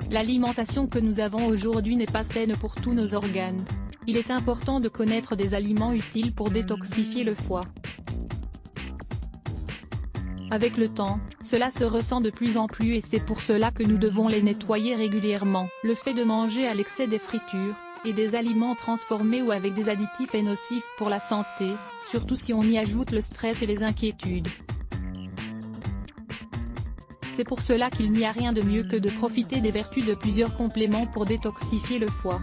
L'alimentation que nous avons aujourd'hui n'est pas saine pour tous nos organes. Il est important de connaître des aliments utiles pour détoxifier le foie. Avec le temps, cela se ressent de plus en plus et c'est pour cela que nous devons les nettoyer régulièrement. Le fait de manger à l'excès des fritures, et des aliments transformés ou avec des additifs est nocif pour la santé, surtout si on y ajoute le stress et les inquiétudes. C'est pour cela qu'il n'y a rien de mieux que de profiter des vertus de plusieurs compléments pour détoxifier le foie.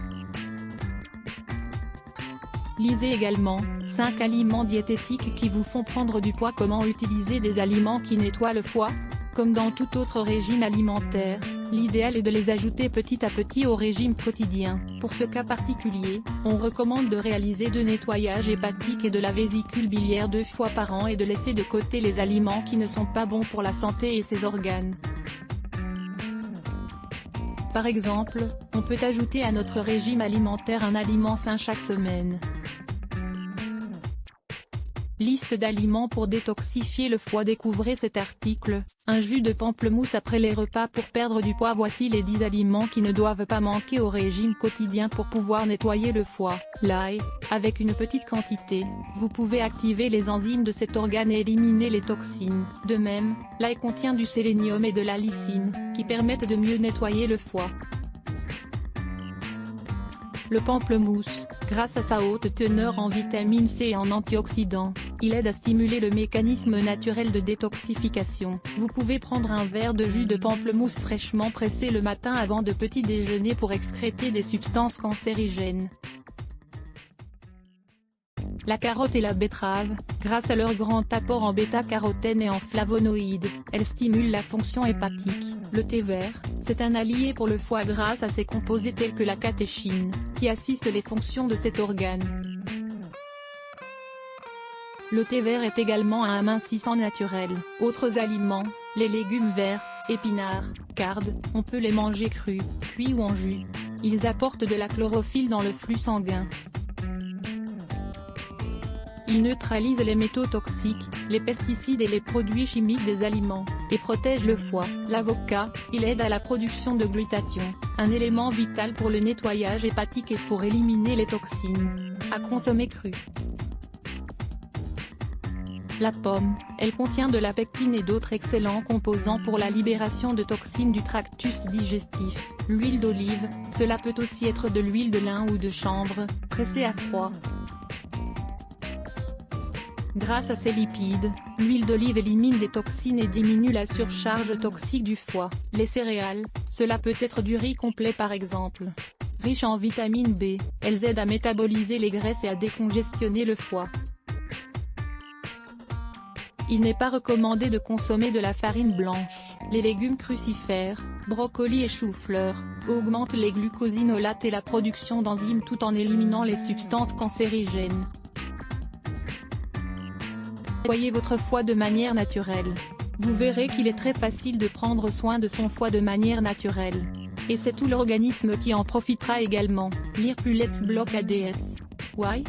Lisez également, 5 aliments diététiques qui vous font prendre du poids. Comment utiliser des aliments qui nettoient le foie? Comme dans tout autre régime alimentaire, l'idéal est de les ajouter petit à petit au régime quotidien. Pour ce cas particulier, on recommande de réaliser 2 nettoyages hépatiques et de la vésicule biliaire 2 fois par an et de laisser de côté les aliments qui ne sont pas bons pour la santé et ses organes. Par exemple, on peut ajouter à notre régime alimentaire un aliment sain chaque semaine. Liste d'aliments pour détoxifier le foie. Découvrez cet article, un jus de pamplemousse après les repas pour perdre du poids. Voici les 10 aliments qui ne doivent pas manquer au régime quotidien pour pouvoir nettoyer le foie. L'ail, avec une petite quantité, vous pouvez activer les enzymes de cet organe et éliminer les toxines. De même, l'ail contient du sélénium et de la lysine, qui permettent de mieux nettoyer le foie. Le pamplemousse, grâce à sa haute teneur en vitamine C et en antioxydants, il aide à stimuler le mécanisme naturel de détoxification. Vous pouvez prendre un verre de jus de pamplemousse fraîchement pressé le matin avant de petit déjeuner pour excréter des substances cancérigènes. La carotte et la betterave, grâce à leur grand apport en bêta-carotène et en flavonoïdes, elles stimulent la fonction hépatique. Le thé vert, c'est un allié pour le foie grâce à ses composés tels que la catéchine, qui assiste les fonctions de cet organe. Le thé vert est également un amincissant naturel. Autres aliments, les légumes verts, épinards, cardes, on peut les manger crus, cuits ou en jus. Ils apportent de la chlorophylle dans le flux sanguin. Il neutralise les métaux toxiques, les pesticides et les produits chimiques des aliments, et protège le foie. L'avocat, il aide à la production de glutathion, un élément vital pour le nettoyage hépatique et pour éliminer les toxines. À consommer cru. La pomme, elle contient de la pectine et d'autres excellents composants pour la libération de toxines du tractus digestif. L'huile d'olive, cela peut aussi être de l'huile de lin ou de chanvre, pressée à froid. Grâce à ses lipides, l'huile d'olive élimine des toxines et diminue la surcharge toxique du foie. Les céréales, cela peut être du riz complet par exemple. Riche en vitamine B, elles aident à métaboliser les graisses et à décongestionner le foie. Il n'est pas recommandé de consommer de la farine blanche. Les légumes crucifères, brocolis et choux-fleurs, augmentent les glucosinolates et la production d'enzymes tout en éliminant les substances cancérigènes. Nettoyez votre foie de manière naturelle. Vous verrez qu'il est très facile de prendre soin de son foie de manière naturelle. Et c'est tout l'organisme qui en profitera également. Lire plus Let's Block ADS. Why?